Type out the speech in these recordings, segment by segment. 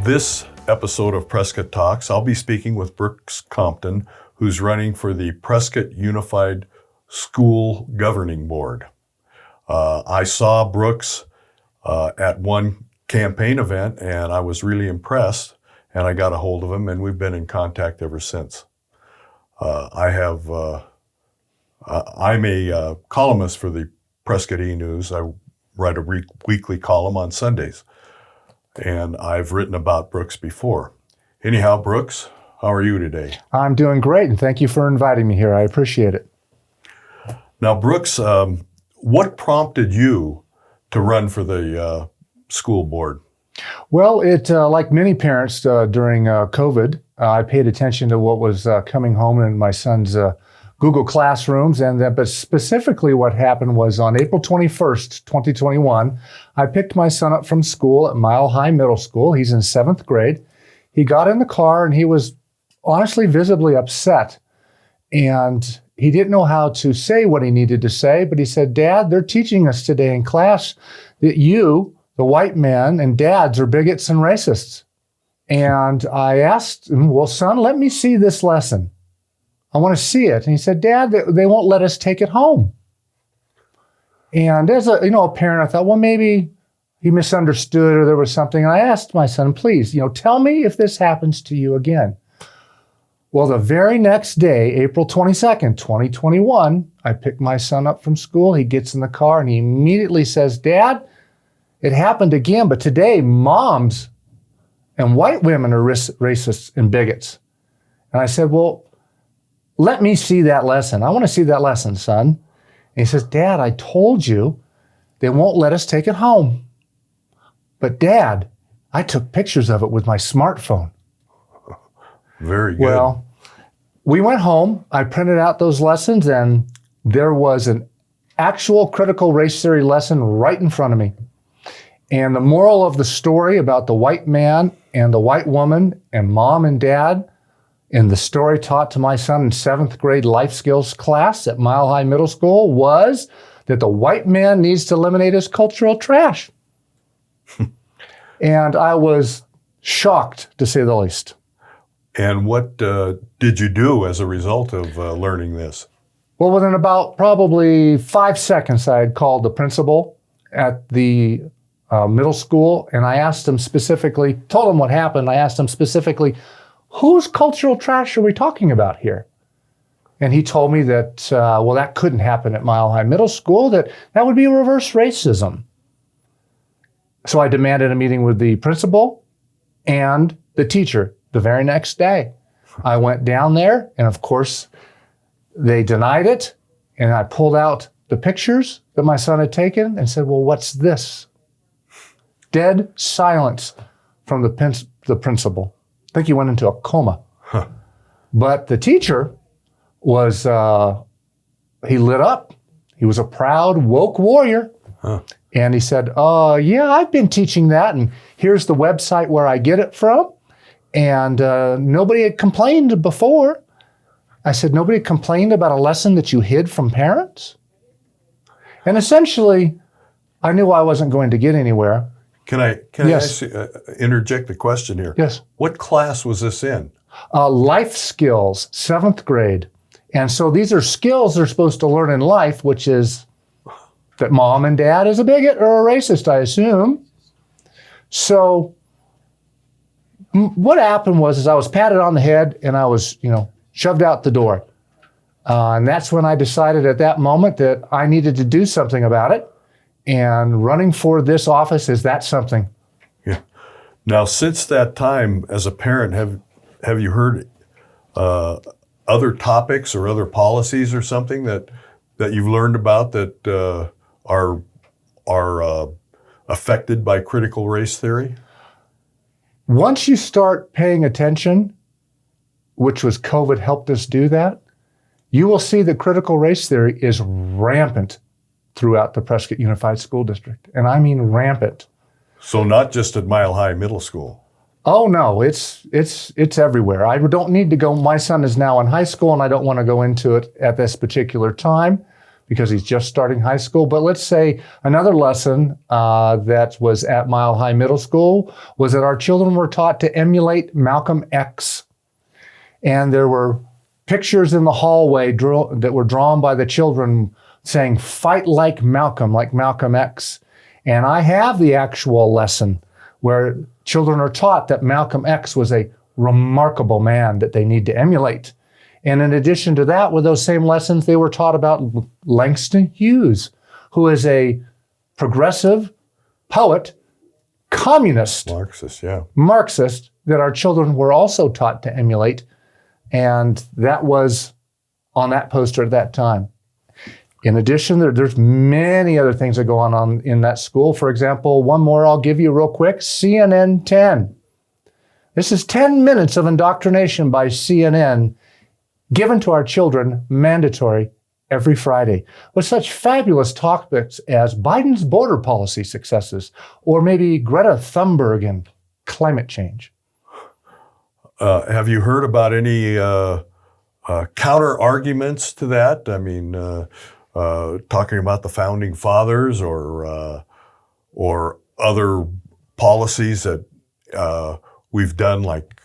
This episode of Prescott Talks, I'll be speaking with Brooks Compton, who's running for the Prescott Unified School Governing Board. I saw Brooks at one campaign event, and I was really impressed, and I got a hold of him, and we've been in contact ever since. I'm a columnist for the Prescott E-News. I write a weekly column on Sundays, and I've written about Brooks before. Anyhow, Brooks, how are you today? I'm doing great, and thank you for inviting me here. I appreciate it. Now, Brooks, what prompted you to run for the school board? Well, like many parents during COVID, I paid attention to what was coming home in my son's Google Classrooms, but specifically what happened was on April 21st, 2021, I picked my son up from school at Mile High Middle School. He's in 7th grade. He got in the car and he was honestly visibly upset, and he didn't know how to say what he needed to say, but he said, "Dad, they're teaching us today in class that you, the white man, and dads are bigots and racists." And I asked him, "Well, son, let me see this lesson. I want to see it." And he said, "Dad, they won't let us take it home." And as a parent, I thought, well, maybe he misunderstood or there was something. And I asked my son, "Please, tell me if this happens to you again." Well, the very next day, April 22nd, 2021, I picked my son up from school. He gets in the car and he immediately says, "Dad, it happened again, but today moms and white women are racists and bigots." And I said, "Well, let me see that lesson. I want to see that lesson, son." And he says, "Dad, I told you they won't let us take it home. But Dad, I took pictures of it with my smartphone." Very good. Well, we went home. I printed out those lessons, and there was an actual critical race theory lesson right in front of me. And the moral of the story about the white man and the white woman and mom and dad in the story taught to my son in 7th grade life skills class at Mile High Middle School was that the white man needs to eliminate his cultural trash. And I was shocked, to say the least. And what did you do as a result of learning this? Well, within about probably 5 seconds, I had called the principal at the middle school, and I asked him specifically, told him what happened. I asked him specifically, whose cultural trash are we talking about here? And he told me that, that couldn't happen at Mile High Middle School, that would be reverse racism. So I demanded a meeting with the principal and the teacher the very next day. I went down there, and of course, they denied it, and I pulled out the pictures that my son had taken and said, "Well, what's this?" Dead silence from the principal. I think he went into a coma. Huh. But the teacher was, he lit up. He was a proud, woke warrior. Huh. And he said, "Yeah, I've been teaching that, and here's the website where I get it from. And nobody had complained before." I said, "Nobody complained about a lesson that you hid from parents?" And essentially, I knew I wasn't going to get anywhere. Can I Yes. interject a question here? Yes. What class was this in? Life skills, 7th grade. And so these are skills they're supposed to learn in life, which is that mom and dad is a bigot or a racist, I assume. So what happened was I was patted on the head and I was, shoved out the door. And that's when I decided at that moment that I needed to do something about it. And running for this office is that something. Yeah. Now, since that time, as a parent, have you heard other topics or other policies or something that you've learned about that are affected by critical race theory? Once you start paying attention, which was COVID helped us do that, you will see that critical race theory is rampant throughout the Prescott Unified School District. And I mean rampant. So not just at Mile High Middle School. Oh no, it's everywhere. I don't need to go, my son is now in high school and I don't want to go into it at this particular time, because he's just starting high school. But let's say another lesson that was at Mile High Middle School was that our children were taught to emulate Malcolm X. And there were pictures in the hallway that were drawn by the children saying, "Fight like Malcolm X." And I have the actual lesson where children are taught that Malcolm X was a remarkable man that they need to emulate. And in addition to that, with those same lessons, they were taught about Langston Hughes, who is a progressive poet, communist, Marxist that our children were also taught to emulate. And that was on that poster at that time. In addition, there's many other things that go on in that school. For example, one more I'll give you real quick, CNN 10. This is 10 minutes of indoctrination by CNN given to our children, mandatory, every Friday, with such fabulous topics as Biden's border policy successes, or maybe Greta Thunberg and climate change. Have you heard about any counter arguments to that? I mean, talking about the founding fathers or other policies that we've done, like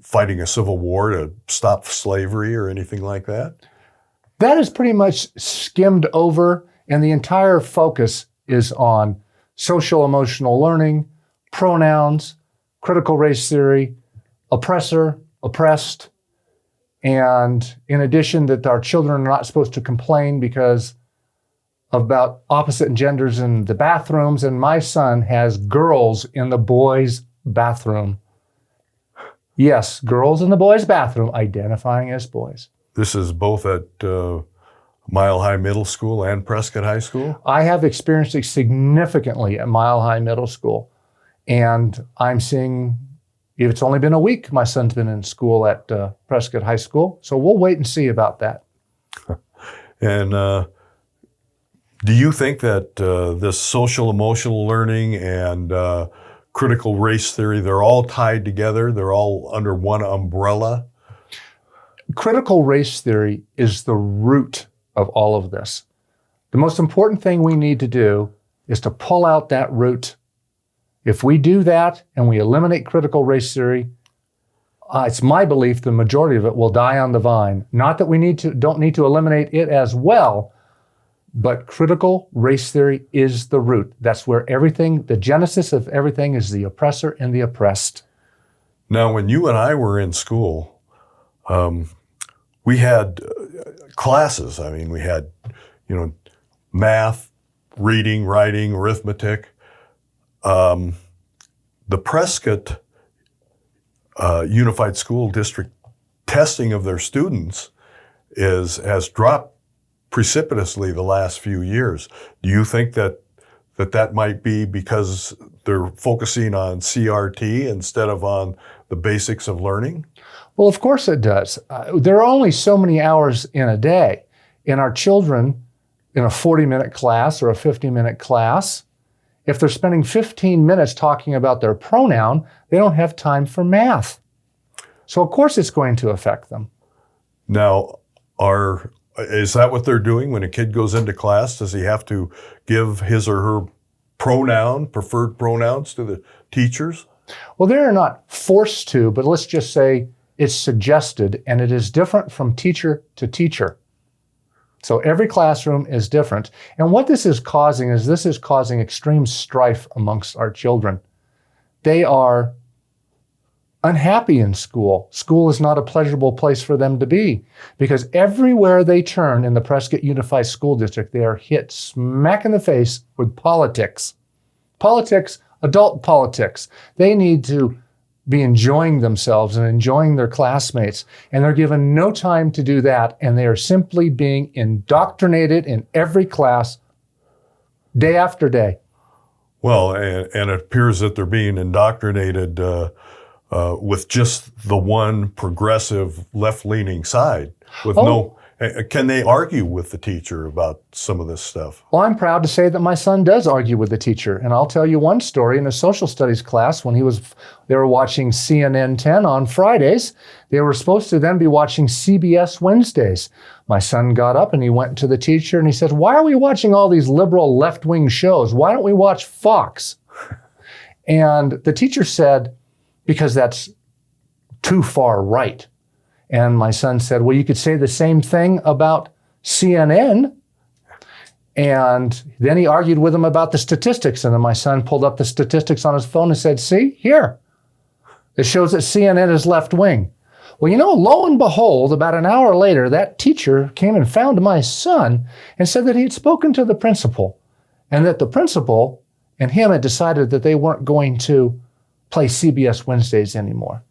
fighting a civil war to stop slavery or anything like that? That is pretty much skimmed over, and the entire focus is on social emotional learning, pronouns, critical race theory, oppressor, oppressed, and in addition that our children are not supposed to complain because about opposite genders in the bathrooms, and my son has girls in the boys' bathroom. Yes, girls in the boys' bathroom identifying as boys. This is both at Mile High Middle School and Prescott High School? I have experienced it significantly at Mile High Middle School. And I'm seeing, if it's only been a week, my son's been in school at Prescott High School. So we'll wait and see about that. And do you think that this social emotional learning and critical race theory, they're all tied together? They're all under one umbrella? Critical race theory is the root of all of this. The most important thing we need to do is to pull out that root. If we do that and we eliminate critical race theory, it's my belief the majority of it will die on the vine. Not that we don't need to eliminate it as well, but critical race theory is the root. That's where everything, the genesis of everything is the oppressor and the oppressed. Now, when you and I were in school, we had classes. I mean, we had, math, reading, writing, arithmetic. The Prescott Unified School District testing of their students has dropped precipitously the last few years. Do you think that might be because they're focusing on CRT instead of on the basics of learning? Well, of course it does. There are only so many hours in a day. And our children, in a 40-minute class or a 50-minute class, if they're spending 15 minutes talking about their pronoun, they don't have time for math. So of course it's going to affect them. Now, is that what they're doing when a kid goes into class? Does he have to give his or her preferred pronouns to the teachers? Well, they're not forced to, but let's just say it's suggested, and it is different from teacher to teacher. So every classroom is different. And what this is causing extreme strife amongst our children. They are unhappy in school. School is not a pleasurable place for them to be because everywhere they turn in the Prescott Unified School District, they are hit smack in the face with politics. Politics, adult politics. They need to be enjoying themselves and enjoying their classmates, and they're given no time to do that, and they are simply being indoctrinated in every class day after day. Well, and it appears that they're being indoctrinated with just the one progressive left-leaning side, with Can they argue with the teacher about some of this stuff? Well, I'm proud to say that my son does argue with the teacher. And I'll tell you one story. In a social studies class, when they were watching CNN 10 on Fridays, they were supposed to then be watching CBS Wednesdays. My son got up and he went to the teacher and he said, "Why are we watching all these liberal left-wing shows? Why don't we watch Fox?" And the teacher said, "Because that's too far right." And my son said, "Well, you could say the same thing about CNN." And then he argued with him about the statistics. And then my son pulled up the statistics on his phone and said, "See, here, it shows that CNN is left wing." Well, lo and behold, about an hour later, that teacher came and found my son and said that he had spoken to the principal and that the principal and him had decided that they weren't going to play CBS Wednesdays anymore.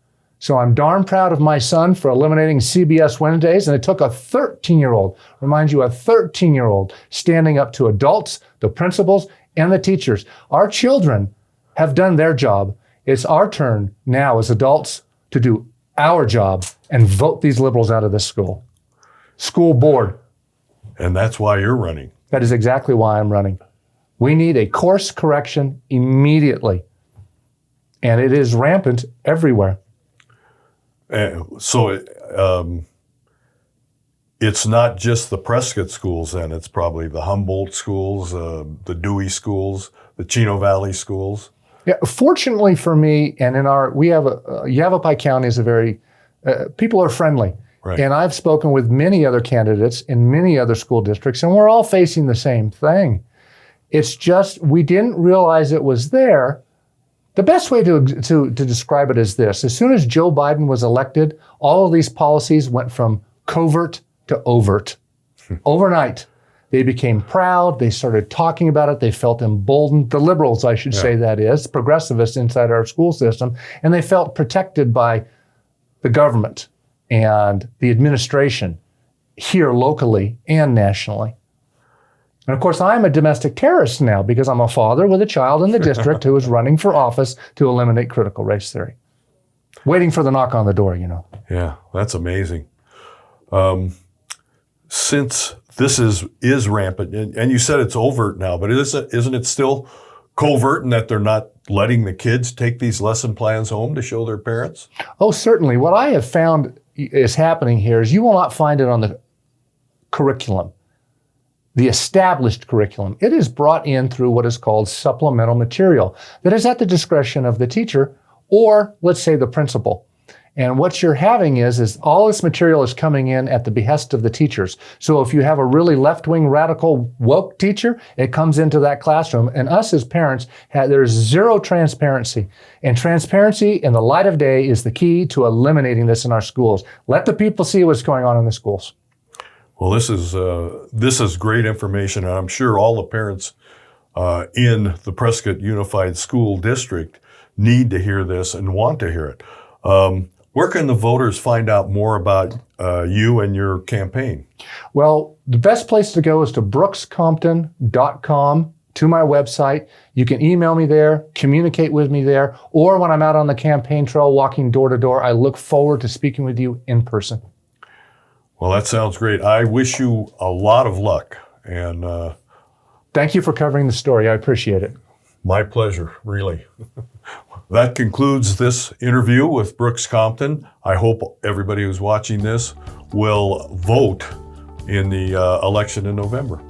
So I'm darn proud of my son for eliminating CBS Wednesdays, and it took a 13-year-old, remind you, a 13-year-old standing up to adults, the principals, and the teachers. Our children have done their job. It's our turn now as adults to do our job and vote these liberals out of this school. School board. And that's why you're running. That is exactly why I'm running. We need a course correction immediately, and it is rampant everywhere. So it's not just the Prescott schools then, it's probably the Humboldt schools, the Dewey schools, the Chino Valley schools. Yeah, fortunately for me, and Yavapai County is a very, people are friendly. Right. And I've spoken with many other candidates in many other school districts, and we're all facing the same thing. It's just, we didn't realize it was there. The best way to describe it is this. As soon as Joe Biden was elected, all of these policies went from covert to overt. Overnight, they became proud. They started talking about it. They felt emboldened. The liberals, I should say that is, progressivists inside our school system, and they felt protected by the government and the administration here locally and nationally. And of course, I'm a domestic terrorist now because I'm a father with a child in the district who is running for office to eliminate critical race theory. Waiting for the knock on the door, Yeah, that's amazing. Since this is rampant, and you said it's overt now, but isn't it still covert in that they're not letting the kids take these lesson plans home to show their parents? Oh, certainly. What I have found is happening here is you will not find it on the curriculum. The established curriculum. It is brought in through what is called supplemental material that is at the discretion of the teacher or, let's say, the principal. And what you're having is all this material is coming in at the behest of the teachers. So if you have a really left-wing, radical, woke teacher, it comes into that classroom. And us as parents, there's zero transparency. And transparency in the light of day is the key to eliminating this in our schools. Let the people see what's going on in the schools. Well, this is great information, and I'm sure all the parents in the Prescott Unified School District need to hear this and want to hear it. Where can the voters find out more about you and your campaign? Well, the best place to go is to brookscompton.com, to my website. You can email me there, communicate with me there, or when I'm out on the campaign trail walking door to door, I look forward to speaking with you in person. Well, that sounds great. I wish you a lot of luck. And thank you for covering the story. I appreciate it. My pleasure, really. That concludes this interview with Brooks Compton. I hope everybody who's watching this will vote in the election in November.